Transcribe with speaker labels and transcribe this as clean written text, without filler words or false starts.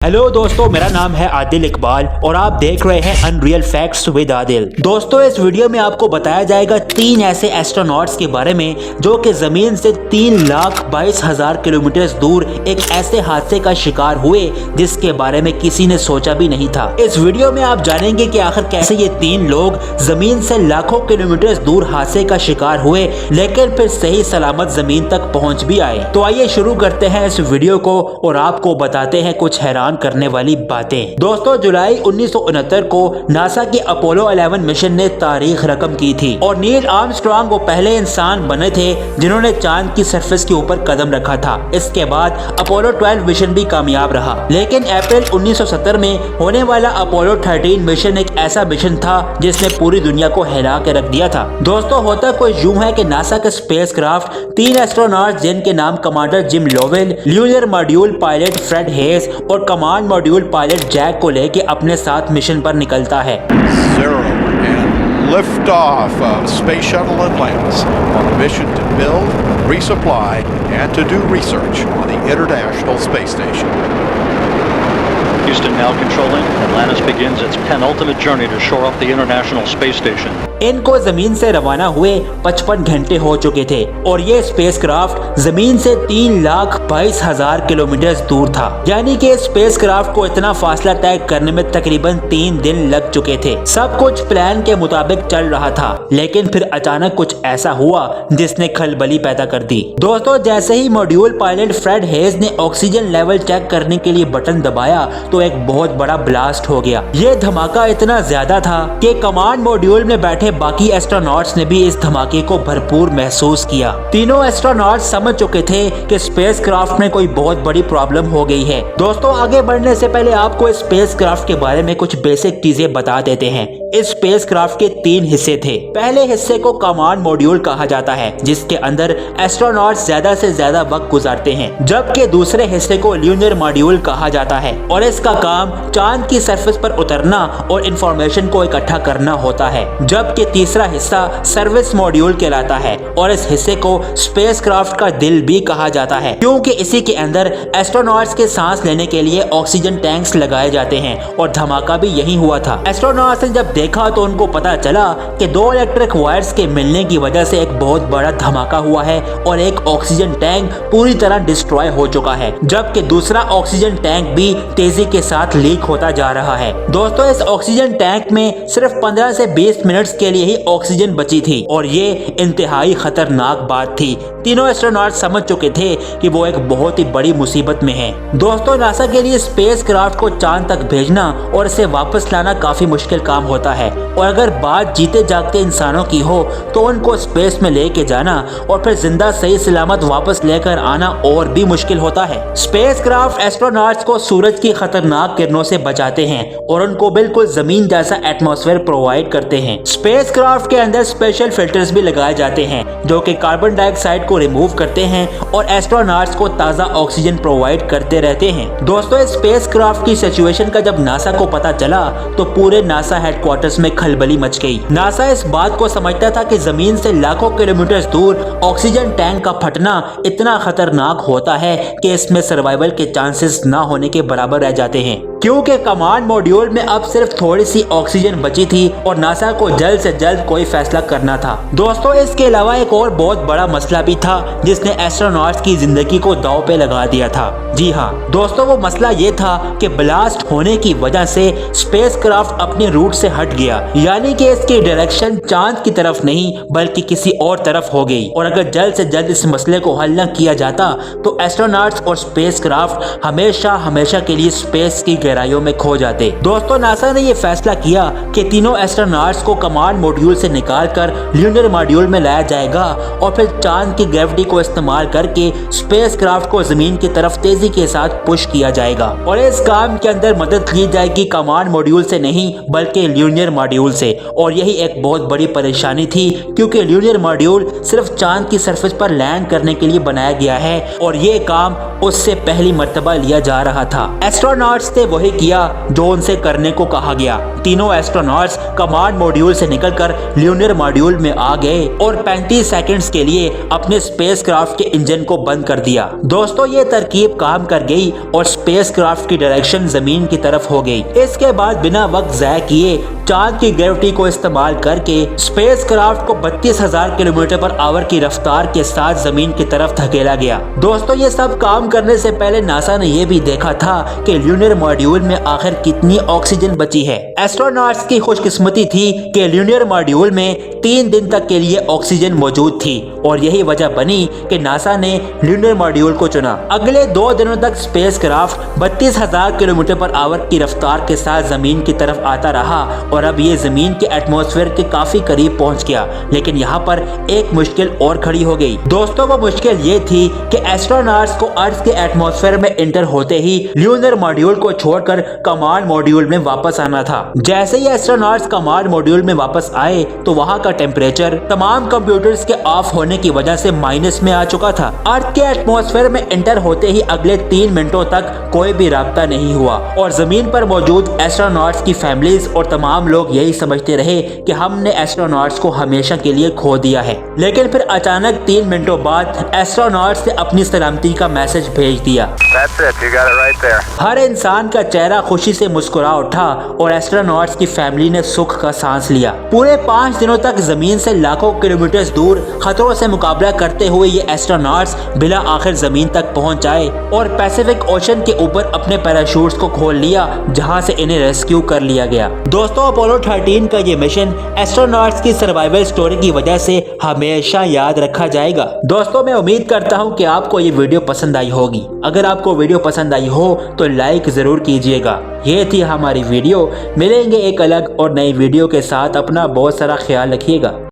Speaker 1: Hello दोस्तों, मेरा नाम है आदिल इकबाल और आप देख रहे हैं अनरियल फैक्ट्स विद आदिल। दोस्तों, इस वीडियो में आपको बताया जाएगा 3 ऐसे एस्ट्रोनॉट्स के बारे में जो कि जमीन से 3,22,000 किलोमीटर दूर एक ऐसे हादसे का शिकार हुए जिसके बारे में किसी ने सोचा भी नहीं था। इस वीडियो में आप जानेंगे कि आखिर कैसे ये 3 लोग जमीन से लाखों किलोमीटर दूर हादसे का शिकार हुए लेकिन फिर सही सलामत जमीन तक पहुँच भी आए। तो आइए शुरू करते हैं इस वीडियो को और आपको बताते हैं कुछ हैरान करने वाली बातें। दोस्तों, जुलाई 1969 को नासा के अपोलो 11 मिशन ने तारीख रकम की थी और नील आर्मस्ट्रांग वो पहले इंसान बने थे जिन्होंने चांद की सरफेस के ऊपर कदम रखा था। इसके बाद अपोलो 12 मिशन भी कामयाब रहा, लेकिन अप्रैल 1970 में होने वाला अपोलो 13 मिशन एक ऐसा मिशन था जिसने पूरी दुनिया को हिला के रख दिया था। दोस्तों, होता कुछ यूं है कि नासा के स्पेसक्राफ्ट 3 एस्ट्रोनॉट्स जिनके नाम commander Jim Lovell, lunar module pilot Fred Haise और कमांड मॉड्यूल पायलट जैक को लेके अपने साथ मिशन पर निकलता है।
Speaker 2: Lift off of Space Shuttle Atlantis on a mission to build, resupply, and to do research on the International Space Station.
Speaker 3: Houston now controlling. Atlantis begins its penultimate journey to shore up the International Space Station.
Speaker 1: इनको जमीन से रवाना हुए 55 घंटे हो चुके थे और ये स्पेसक्राफ्ट जमीन से 3,22,000 किलोमीटर दूर था। यानी कि स्पेसक्राफ्ट को इतना फासला तय करने में तकरीबन 3 दिन लग चुके थे। सब कुछ प्लान के मुताबिक चल रहा था, लेकिन फिर अचानक कुछ ऐसा हुआ जिसने खलबली पैदा कर दी। दोस्तों, जैसे ही मॉड्यूल पायलट फ्रेड हेज ने ऑक्सीजन लेवल चेक करने के लिए बटन दबाया तो एक बहुत बड़ा ब्लास्ट हो गया। ये धमाका इतना ज्यादा था कि कमांड मॉड्यूल में बैठे बाकी एस्ट्रोनॉट्स ने भी इस धमाके को भरपूर महसूस किया। तीनों एस्ट्रोनॉट्स समझ चुके थे कि स्पेसक्राफ्ट में कोई बहुत बड़ी प्रॉब्लम हो गई है। दोस्तों, आगे बढ़ने से पहले आपको इस स्पेसक्राफ्ट के बारे में कुछ बेसिक चीजें बता देते हैं। इस स्पेसक्राफ्ट के 3 हिस्से थे। पहले हिस्से को कमांड मॉड्यूल कहा जाता है जिसके अंदर एस्ट्रोनॉट्स ज्यादा से ज्यादा वक्त गुजारते हैं, जबकि दूसरे हिस्से को ल्यूनर मॉड्यूल कहा जाता है और इसका काम चांद की सरफेस पर उतरना और इंफॉर्मेशन को इकट्ठा करना होता है। जबकि तीसरा हिस्सा सर्विस मॉड्यूल कहलाता है और इस हिस्से को स्पेसक्राफ्ट का दिल भी कहा जाता है, क्योंकि इसी के अंदर एस्ट्रोनॉट्स के सांस लेने के लिए ऑक्सीजन टैंक्स लगाए जाते हैं और धमाका भी यही हुआ था। एस्ट्रोनॉट्स ने जब देखा तो उनको पता चला कि 2 इलेक्ट्रिक वायर्स के मिलने की वजह से एक बहुत बड़ा धमाका हुआ है और एक ऑक्सीजन टैंक पूरी तरह डिस्ट्रॉय हो चुका है, जबकि दूसरा ऑक्सीजन टैंक भी तेजी के साथ लीक होता जा रहा है। दोस्तों, इस ऑक्सीजन टैंक में सिर्फ 15 से 20 मिनट के लिए ही ऑक्सीजन बची थी और ये इंतहाई खतरनाक बात थी। तीनों एस्ट्रोनॉट समझ चुके थे कि वो एक बहुत ही बड़ी मुसीबत में है। दोस्तों, नासा के लिए स्पेसक्राफ्ट को चांद तक भेजना और इसे वापस लाना काफी मुश्किल काम होता है और अगर बात जीते जागते इंसानों की हो तो उनको स्पेस में लेके जाना और फिर जिंदा सही सलामत वापस लेकर आना और भी मुश्किल होता है। स्पेसक्राफ्ट एस्ट्रोनॉट्स को सूरज की खतरनाक किरणों से बचाते हैं और उनको बिल्कुल जमीन जैसा एटमॉस्फेयर प्रोवाइड करते हैं। स्पेसक्राफ्ट के अंदर स्पेशल फिल्टर्स भी लगाए जाते हैं जो कि कार्बन डाइऑक्साइड को रिमूव करते हैं और एस्ट्रोनॉट्स को ताज़ा ऑक्सीजन प्रोवाइड करते रहते हैं। दोस्तों, इस स्पेसक्राफ्ट की सिचुएशन का जब नासा को पता चला तो पूरे नासा हेडक्वार्टर्स में खलबली मच गई। नासा इस बात को समझता था कि जमीन से लाखों किलोमीटर दूर ऑक्सीजन टैंक का फटना इतना खतरनाक होता है कि इसमें सर्वाइवल के चांसेस ना होने के बराबर रह जाते हैं, क्योंकि कमांड मॉड्यूल में अब सिर्फ थोड़ी सी ऑक्सीजन बची थी और नासा को जल्द से जल्द कोई फैसला करना था। दोस्तों, इसके अलावा एक और बहुत बड़ा मसला भी था जिसने एस्ट्रोनॉट्स की जिंदगी को दांव पे लगा दिया था। जी हाँ दोस्तों, वो मसला ये था कि ब्लास्ट होने की वजह से स्पेसक्राफ्ट अपने रूट से हट गया, यानी कि इसकी डायरेक्शन चांद की तरफ नहीं बल्कि किसी और तरफ हो गई और अगर जल्द से जल्द इस मसले को हल न किया जाता तो एस्ट्रोनॉट्स और स्पेसक्राफ्ट हमेशा हमेशा के लिए स्पेस की गहराइयों में खो जाते। दोस्तों, नासा ने ये फैसला किया कि तीनों एस्ट्रोनॉट्स को कमांड मॉड्यूल से निकालकर ल्यूनर मॉड्यूल में लाया जाएगा और फिर चांद की ग्रेविटी को इस्तेमाल करके स्पेसक्राफ्ट को जमीन की तरफ तेजी के साथ पुश किया जाएगा और इस काम के अंदर मदद ली जाएगी कमांड मॉड्यूल से नहीं बल्कि ल्यूनर मॉड्यूल से। और यही एक बहुत बड़ी परेशानी थी क्योंकि ल्यूनर मॉड्यूल सिर्फ चांद की सरफेस पर लैंड करने के लिए बनाया गया है और ये काम उससे पहली मर्तबा लिया जा रहा था। एस्ट्रोनॉट्स थे वही किया जो उनसे करने को कहा गया। तीनों एस्ट्रोनॉट्स कमांड मॉड्यूल से निकलकर ल्यूनर मॉड्यूल में आ गए और 35 सेकंड्स के लिए अपने स्पेसक्राफ्ट के इंजन को बंद कर दिया। दोस्तों, ये तरकीब काम कर गई और स्पेसक्राफ्ट की डायरेक्शन जमीन की तरफ हो गई। इसके बाद बिना वक्त ज़ाया किए चांद की ग्रेविटी को इस्तेमाल करके स्पेसक्राफ्ट को 32,000 किलोमीटर पर आवर की रफ्तार के साथ जमीन की तरफ धकेला गया। दोस्तों, ये सब काम करने से पहले नासा ने यह भी देखा था कि ल्यूनर मॉड्यूल में आखिर कितनी ऑक्सीजन बची है। एस्ट्रोनॉट्स की खुशकिस्मती थी कि ल्यूनर मॉड्यूल में 3 दिन तक के लिए ऑक्सीजन मौजूद थी और यही वजह बनी कि नासा ने ल्यूनर मॉड्यूल को चुना। अगले 2 दिनों तक स्पेसक्राफ्ट 32,000 किलोमीटर पर आवर की रफ्तार के साथ जमीन की तरफ आता रहा और अब ये जमीन के एटमॉस्फेयर के काफी करीब पहुंच गया। लेकिन यहाँ पर एक मुश्किल और खड़ी हो गई। दोस्तों, वो मुश्किल ये थी कि एस्ट्रोनॉट्स को अर्थ के एटमॉस्फेयर में एंटर होते ही ल्यूनर मॉड्यूल को छोड़कर कमांड मॉड्यूल में वापस आना था। जैसे ही एस्ट्रोनॉट्स कमांड मॉड्यूल में वापस आए तो वहाँ का टेम्परेचर तमाम कंप्यूटर्स के ऑफ होने की वजह से माइनस में आ चुका था। अर्थ के एटमॉस्फेयर में एंटर होते ही अगले 3 मिनटों तक कोई भी राब्ता नहीं हुआ और जमीन पर मौजूद एस्ट्रोनॉट्स की फैमिलीज और तमाम लोग यही समझते रहे कि हमने एस्ट्रोनॉट्स को हमेशा के लिए खो दिया है। लेकिन फिर अचानक 3 मिनटों बाद एस्ट्रोनॉट्स ने अपनी सलामती का मैसेज भेज दिया।
Speaker 4: That's it, you got it right there.
Speaker 1: हर इंसान का चेहरा खुशी से मुस्कुरा उठा और एस्ट्रोनॉट्स की फैमिली ने सुख का सांस लिया। पूरे 5 दिनों तक जमीन से लाखों किलोमीटर दूर खतरों से मुकाबला करते हुए ये एस्ट्रोनॉट्स बिला आखिर जमीन तक पहुंच आए और पैसिफिक ओशन के ऊपर अपने पैराशूट्स को खोल लिया, जहां से इन्हें रेस्क्यू कर लिया गया। दोस्तों, अपोलो 13 का ये मिशन एस्ट्रोनॉट्स की सर्वाइवल स्टोरी की वजह से हमेशा याद रखा जाएगा। दोस्तों, मैं उम्मीद करता हूँ कि आपको ये वीडियो पसंद आई होगी। अगर आपको वीडियो पसंद आई हो तो लाइक जरूर कीजिएगा। ये थी हमारी वीडियो। मिलेंगे एक अलग और नई वीडियो के साथ। अपना बहुत सारा ख्याल रखिएगा।